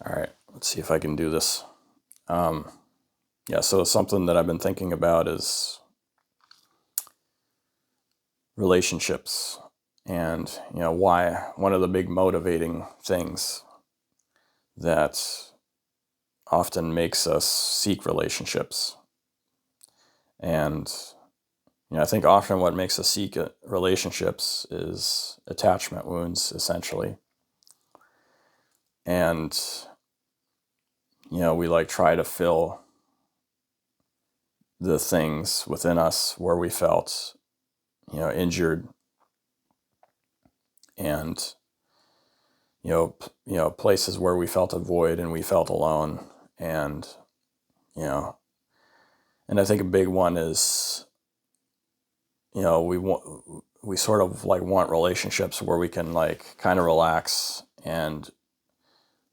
All right, let's see if I can do this. So something that I've been thinking about is relationships, and why one of the big motivating things that often makes us seek relationships. And I think often what makes us seek relationships is attachment wounds, essentially. And we try to fill the things within us where we felt injured, and places where we felt a void and we felt alone. And and I think a big one is we sort of want relationships where we can kind of relax and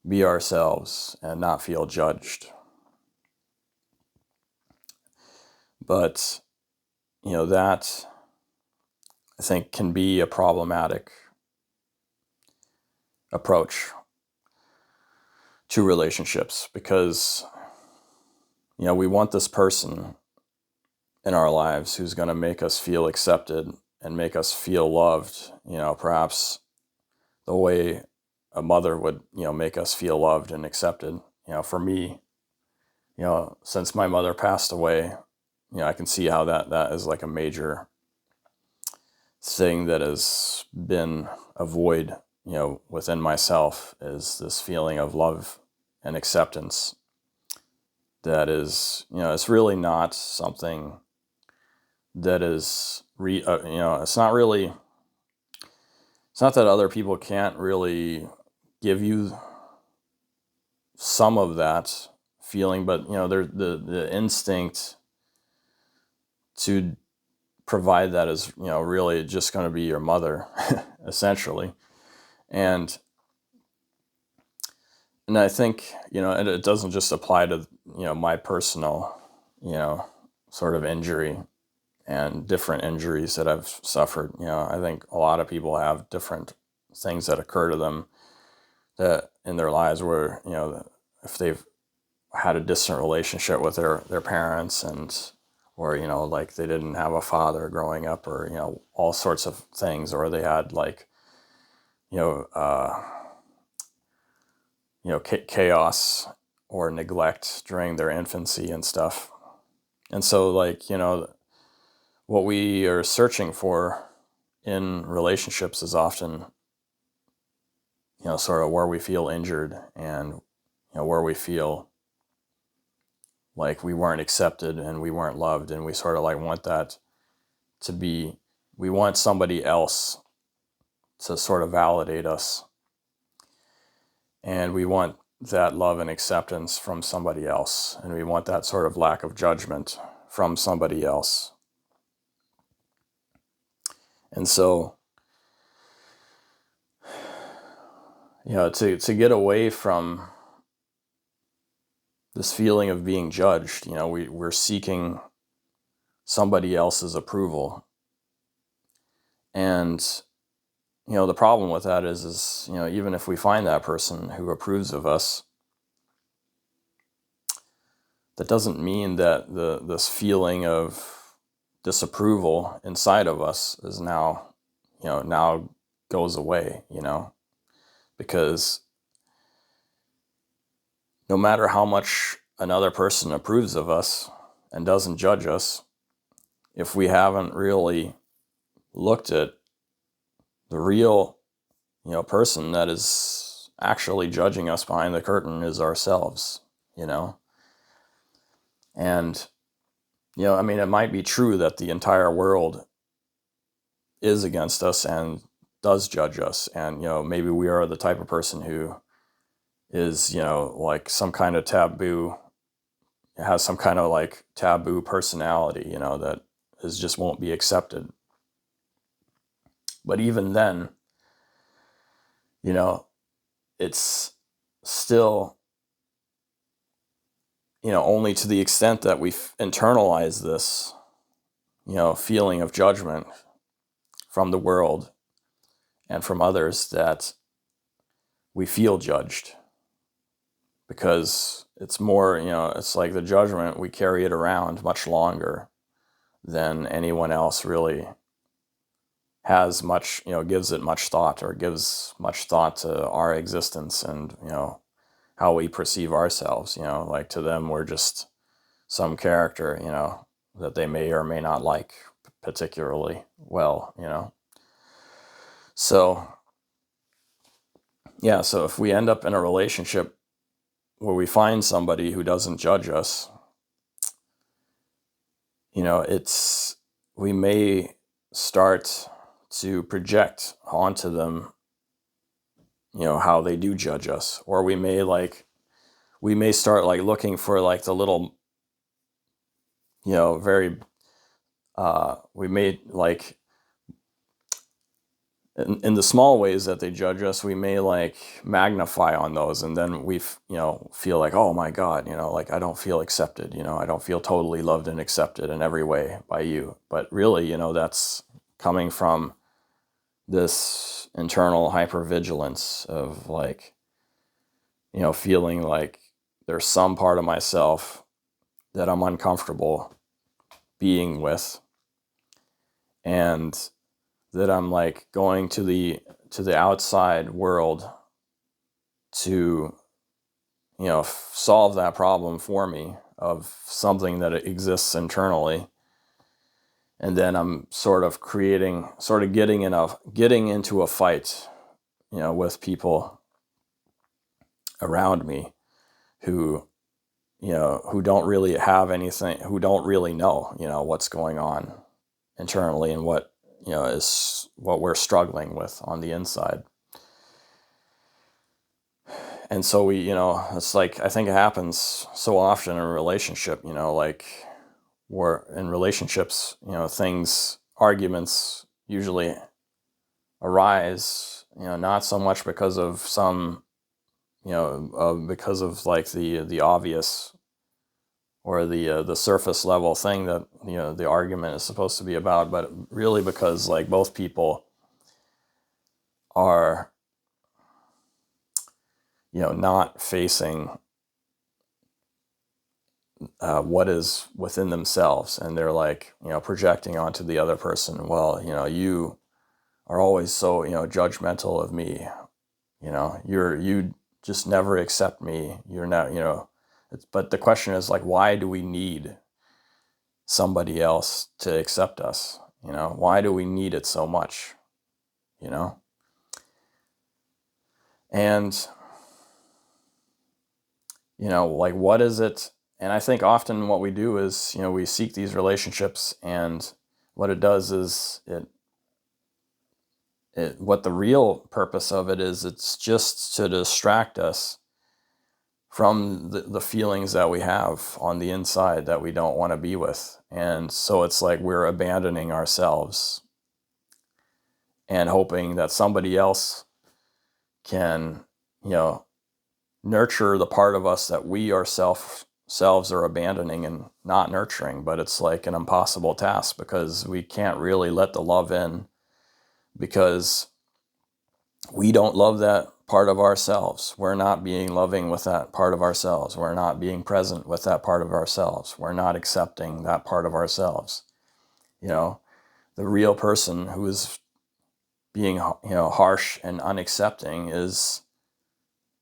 be ourselves and not feel judged. But that, I think, can be a problematic approach to relationships, because we want this person in our lives who's going to make us feel accepted and make us feel loved, perhaps the way a mother would make us feel loved and accepted. For me, since my mother passed away, I can see how that is like a major thing that has been a void within myself, is this feeling of love and acceptance that is, it's really not something that is it's not that other people can't really give you some of that feeling, but the instinct to provide that is really just going to be your mother, essentially. And I think and it doesn't just apply to my personal sort of injury and different injuries that I've suffered. I think a lot of people have different things that occur to them that in their lives where if they've had a distant relationship with their parents, and or they didn't have a father growing up, or all sorts of things, or they had chaos or neglect during their infancy and stuff. And so what we are searching for in relationships is often sort of where we feel injured, and where we feel like we weren't accepted and we weren't loved, and we sort of want that to be, we want somebody else to sort of validate us, and we want that love and acceptance from somebody else, and we want that sort of lack of judgment from somebody else. And so to get away from this feeling of being judged, we're seeking somebody else's approval. And the problem with that is even if we find that person who approves of us, that doesn't mean that this feeling of disapproval inside of us is now goes away, because no matter how much another person approves of us and doesn't judge us, if we haven't really looked at the real person that is actually judging us behind the curtain, is ourselves. And it might be true that the entire world is against us and does judge us, and maybe we are the type of person who is some kind of taboo, has some kind of taboo personality, that just won't be accepted. But even then, it's still only to the extent that we've internalized this feeling of judgment from the world and from others, that we feel judged. because it's more, it's like the judgment, we carry it around much longer than anyone else really has much, gives it much thought, or gives much thought to our existence and, how we perceive ourselves. Like, to them, we're just some character, that they may or may not like particularly well, So, yeah, so if we end up in a relationship where we find somebody who doesn't judge us, we may start to project onto them, how they do judge us, or we may start like looking for like the little, very, we may like, in the small ways that they judge us, we may like magnify on those, and then we feel like, oh my God, like I don't feel accepted, I don't feel totally loved and accepted in every way by you. But really, that's coming from this internal hypervigilance of like, feeling like there's some part of myself that I'm uncomfortable being with, and that I'm like going to the outside world to, solve that problem for me of something that exists internally. And then I'm sort of getting into a fight, with people around me who don't really have anything, who don't really know, what's going on internally, and what, is what we're struggling with on the inside. And so it's like, I think it happens so often in a relationship, like we're in relationships, arguments usually arise, not so much because of some, because of like the obvious or the surface level thing that, the argument is supposed to be about, but really because like both people are, not facing what is within themselves, and they're like, projecting onto the other person, well, you are always so, judgmental of me, you just never accept me, you're not, but the question is like, why do we need somebody else to accept us? Why do we need it so much? And like, what is it? And I think often what we do is, we seek these relationships, and what it does is what the real purpose of it is, it's just to distract us from the feelings that we have on the inside that we don't want to be with. And so it's like we're abandoning ourselves and hoping that somebody else can, nurture the part of us that we ourselves are abandoning and not nurturing. But it's like an impossible task, because we can't really let the love in, because we don't love that part of ourselves. We're not being loving with that part of ourselves. We're not being present with that part of ourselves. We're not accepting that part of ourselves. The real person who is being, harsh and unaccepting is,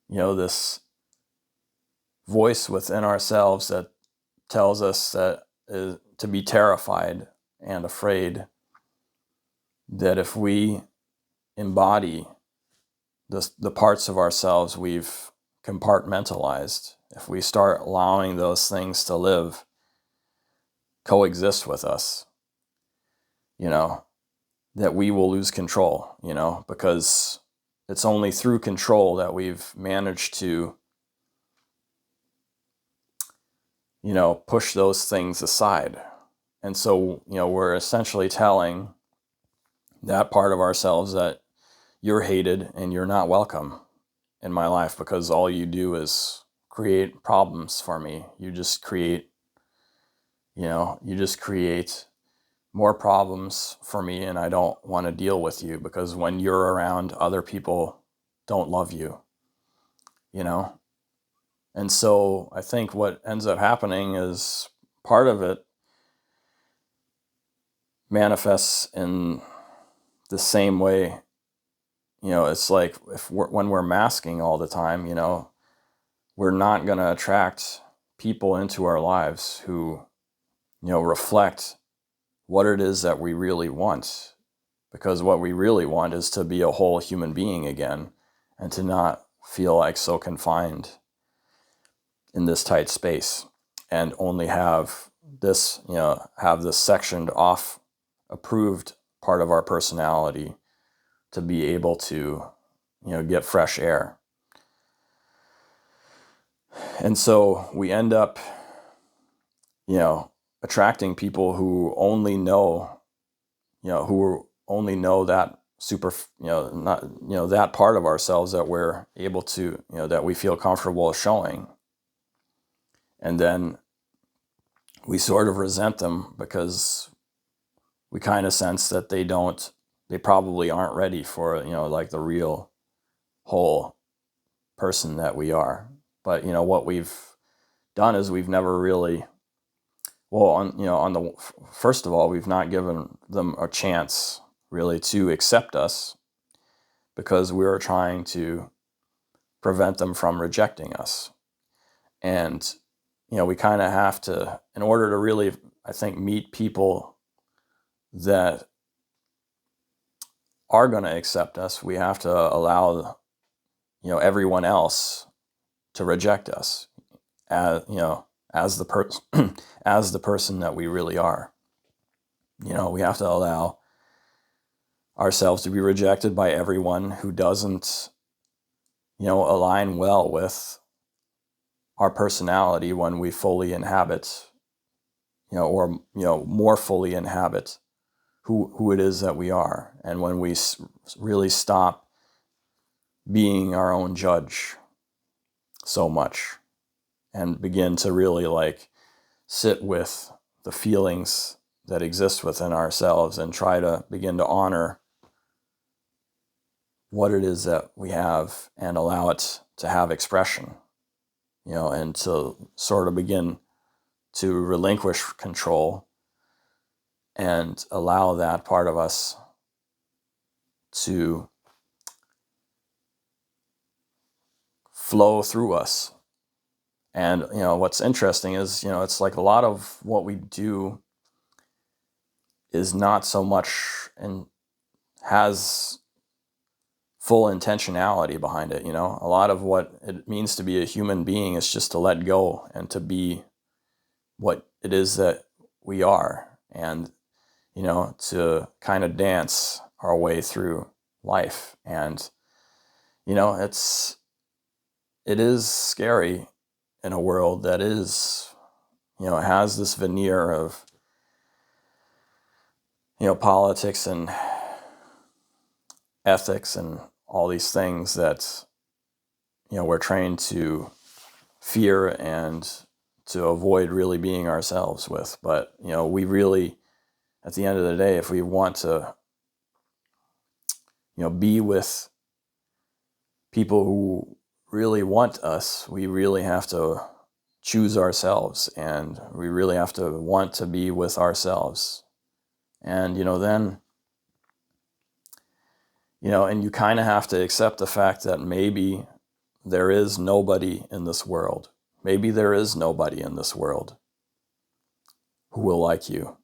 this voice within ourselves that tells us that to be terrified and afraid, that if we embody the parts of ourselves we've compartmentalized, if we start allowing those things to coexist with us, that we will lose control, because it's only through control that we've managed to, push those things aside. And so, we're essentially telling that part of ourselves that you're hated and you're not welcome in my life, because all you do is create problems for me. You just create more problems for me, and I don't want to deal with you, because when you're around, other people don't love you, And so I think what ends up happening is part of it manifests in the same way. It's like when we're masking all the time, we're not going to attract people into our lives who, reflect what it is that we really want. Because what we really want is to be a whole human being again and to not feel like so confined in this tight space and only have this, have this sectioned off approved part of our personality to be able to, get fresh air. And so we end up, attracting people who only know, who only know that not, that part of ourselves that we're able to, that we feel comfortable showing. And then we sort of resent them because we kind of sense that they probably aren't ready for, like the real whole person that we are. But, what we've done is we've never really, first of all, we've not given them a chance really to accept us because we were trying to prevent them from rejecting us. And, we kind of have to, in order to really, I think, meet people that are going to accept us, we have to allow, everyone else to reject us as, as the as the person that we really are. We have to allow ourselves to be rejected by everyone who doesn't, align well with our personality when we fully inhabit, or, more fully inhabit who it is that we are. And when we really stop being our own judge so much and begin to really sit with the feelings that exist within ourselves and try to begin to honor what it is that we have and allow it to have expression, and to sort of begin to relinquish control and allow that part of us to flow through us. And, what's interesting is, it's like a lot of what we do is not so much and has full intentionality behind it. A lot of what it means to be a human being is just to let go and to be what it is that we are, and to kind of dance our way through life. And it is scary in a world that is, has this veneer of, politics and ethics and all these things that, we're trained to fear and to avoid really being ourselves with. But, we really, at the end of the day, if we want to, be with people who really want us, we really have to choose ourselves, and we really have to want to be with ourselves. And, then, and you kind of have to accept the fact that maybe there is nobody in this world. Maybe there is nobody in this world who will like you,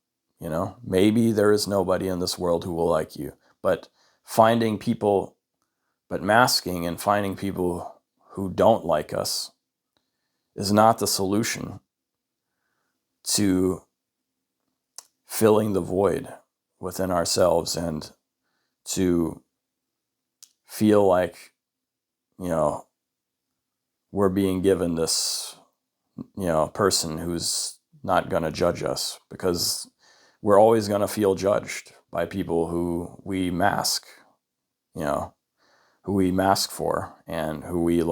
Maybe there is nobody in this world who will like you. But masking and finding people who don't like us is not the solution to filling the void within ourselves and to feel like, we're being given this, person who's not going to judge us, because we're always going to feel judged by people who we mask, who we mask for and who we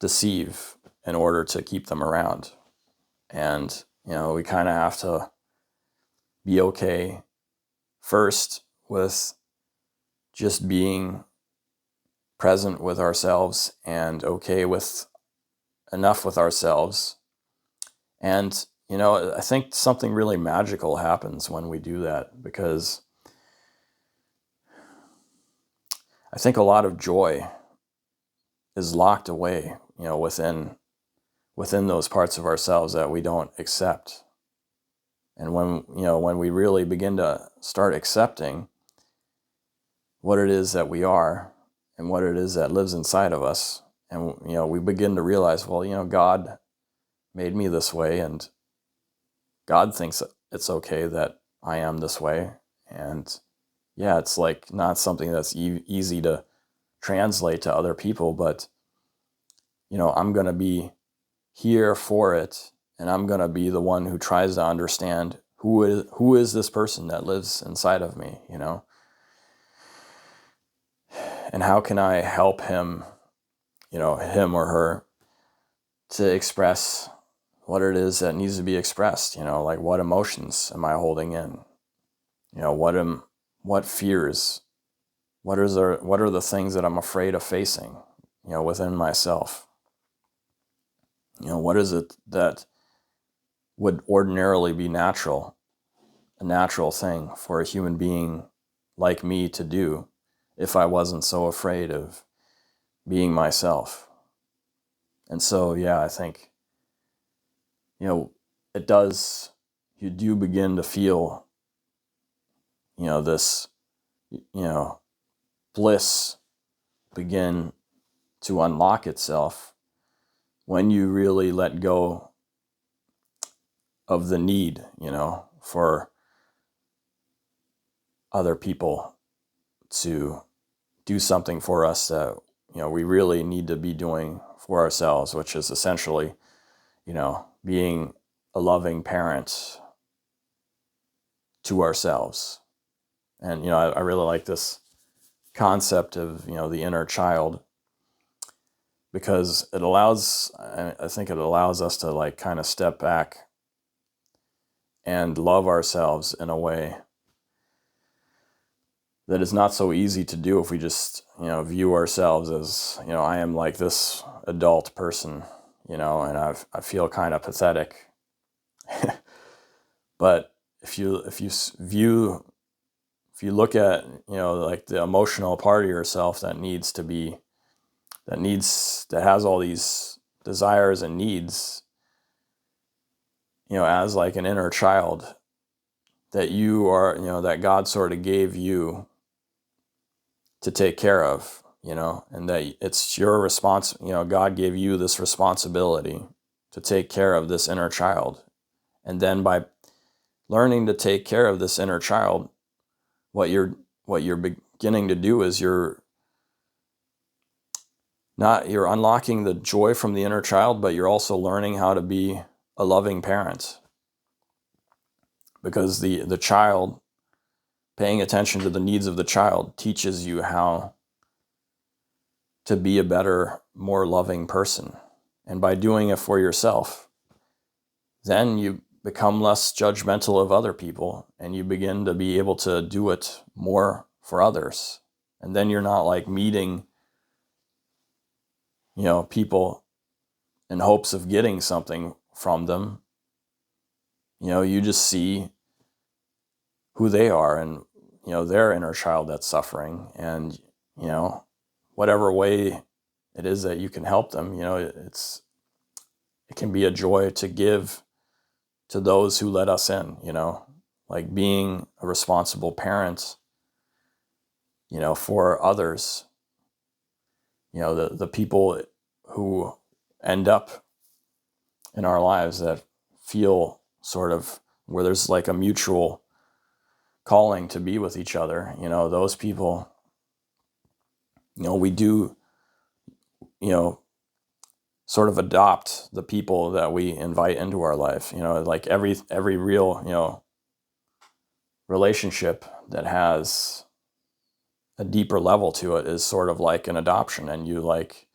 deceive in order to keep them around. And, we kind of have to be okay first with just being present with ourselves and okay with enough with ourselves. And, I think something really magical happens when we do that, because I think a lot of joy is locked away, within those parts of ourselves that we don't accept. And when we really begin to start accepting what it is that we are and what it is that lives inside of us, and, we begin to realize, well, God made me this way, and God thinks it's okay that I am this way. And yeah, it's like not something that's easy to translate to other people, but, I'm going to be here for it, and I'm going to be the one who tries to understand who is this person that lives inside of me, and how can I help him, him or her, to express what it is that needs to be expressed, like what emotions am I holding in, what fears, what are the things that I'm afraid of facing, within myself, what is it that would ordinarily be a natural thing for a human being like me to do if I wasn't so afraid of being myself. And so, yeah, I think, it does, you do begin to feel, this, bliss begin to unlock itself when you really let go of the need, for other people to do something for us that, we really need to be doing for ourselves, which is essentially, being a loving parent to ourselves. And, I really like this concept of, the inner child, because I think it allows us to like kind of step back and love ourselves in a way that is not so easy to do if we just, view ourselves as, I am like this adult person, and I feel kind of pathetic. But if you look at, like the emotional part of yourself that has all these desires and needs, as like an inner child that you are, that God sort of gave you to take care of, and that it's your response, God gave you this responsibility to take care of this inner child. And then by learning to take care of this inner child, what you're beginning to do is you're unlocking the joy from the inner child, but you're also learning how to be a loving parent. Because the child, paying attention to the needs of the child, teaches you how to be a better, more loving person. And by doing it for yourself, then you become less judgmental of other people, and you begin to be able to do it more for others. And then you're not like meeting, people in hopes of getting something from them. You just see who they are and, their inner child that's suffering. And, whatever way it is that you can help them, it can be a joy to give to those who let us in, like being a responsible parent, for others, the people who end up in our lives that feel sort of where there's like a mutual calling to be with each other, those people, we do, sort of adopt the people that we invite into our life, like every real, relationship that has a deeper level to it is sort of like an adoption. And you like,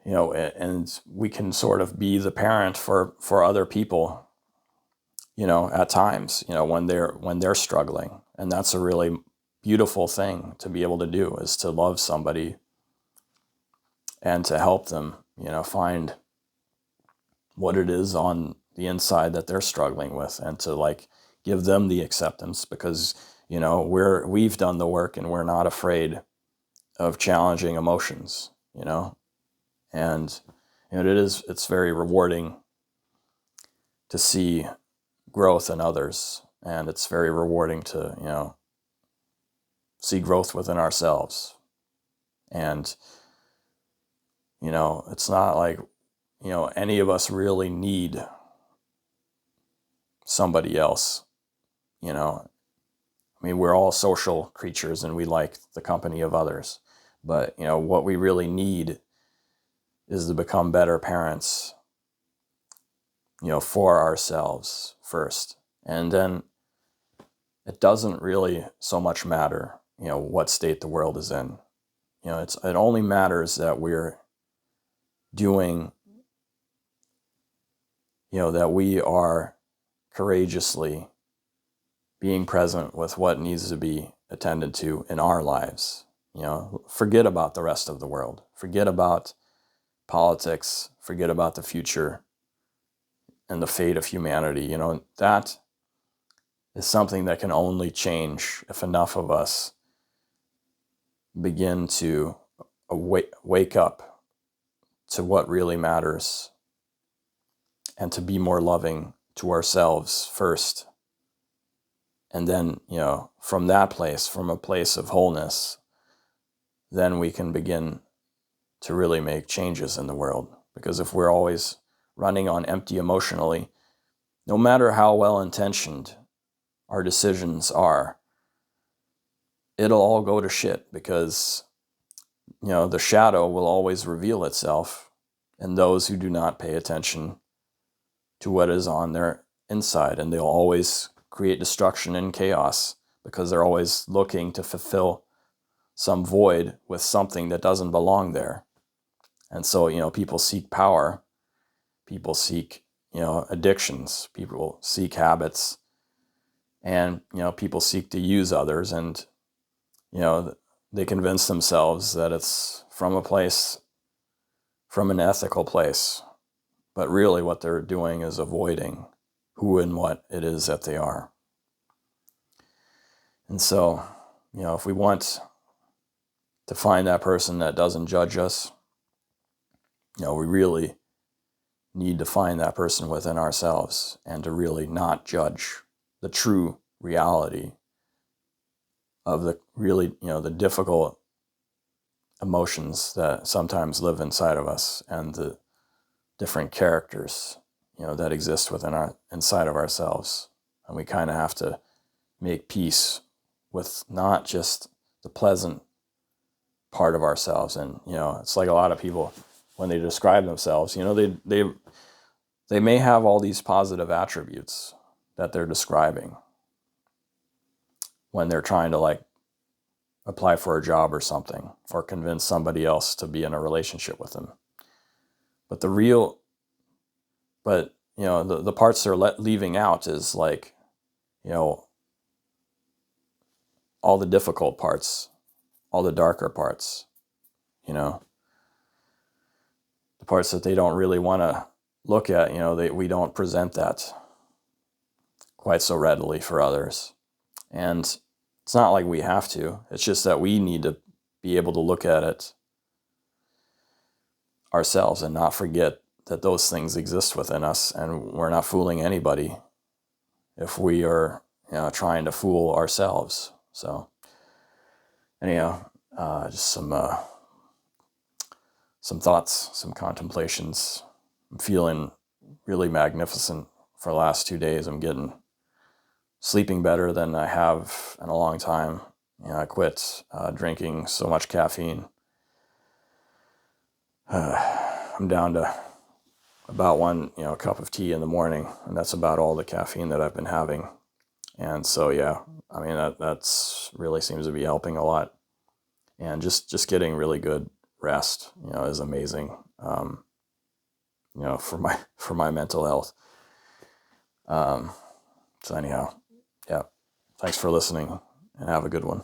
and we can sort of be the parent for other people, at times, when they're struggling. And that's a really beautiful thing to be able to do, is to love somebody and to help them, find what it is on the inside that they're struggling with, and to like give them the acceptance, because, we've done the work and we're not afraid of challenging emotions, and it's very rewarding to see growth in others, and it's very rewarding to, see growth within ourselves. And, it's not like, any of us really need somebody else, I mean, we're all social creatures and we like the company of others, but, what we really need is to become better parents, for ourselves first. And then it doesn't really so much matter, what state the world is in. It only matters that we're doing, that we are courageously being present with what needs to be attended to in our lives. Forget about the rest of the world. Forget about politics. Forget about the future and the fate of humanity. That is something that can only change if enough of us begin to wake up to what really matters, and to be more loving to ourselves first. And then, from that place, from a place of wholeness, then we can begin to really make changes in the world. Because if we're always running on empty emotionally, no matter how well-intentioned our decisions are, it'll all go to shit, because, the shadow will always reveal itself in those who do not pay attention to what is on their inside, and they'll always create destruction and chaos, because they're always looking to fulfill some void with something that doesn't belong there. And so, people seek power, people seek, addictions, people seek habits, and, people seek to use others, and, they convince themselves that it's from an ethical place. But really what they're doing is avoiding who and what it is that they are. And so, if we want to find that person that doesn't judge us, we really need to find that person within ourselves, and to really not judge the true reality of the really, the difficult emotions that sometimes live inside of us, and the different characters, that exist inside of ourselves. And we kind of have to make peace with not just the pleasant part of ourselves. And, it's like a lot of people, when they describe themselves, they may have all these positive attributes that they're describing when they're trying to like apply for a job or something, or convince somebody else to be in a relationship with them. But the parts they're leaving out is like, all the difficult parts, all the darker parts, the parts that they don't really want to look at, we don't present that quite so readily for others. And it's not like we have to, it's just that we need to be able to look at it ourselves and not forget that those things exist within us, and we're not fooling anybody if we are, trying to fool ourselves. So anyhow, just some thoughts, some contemplations. I'm feeling really magnificent for the last 2 days. I'm sleeping better than I have in a long time. I quit drinking so much caffeine. I'm down to about one, cup of tea in the morning, and that's about all the caffeine that I've been having. And so, yeah, I mean, that's really seems to be helping a lot. And just getting really good rest, is amazing, for my mental health. So anyhow, yeah, thanks for listening, and have a good one.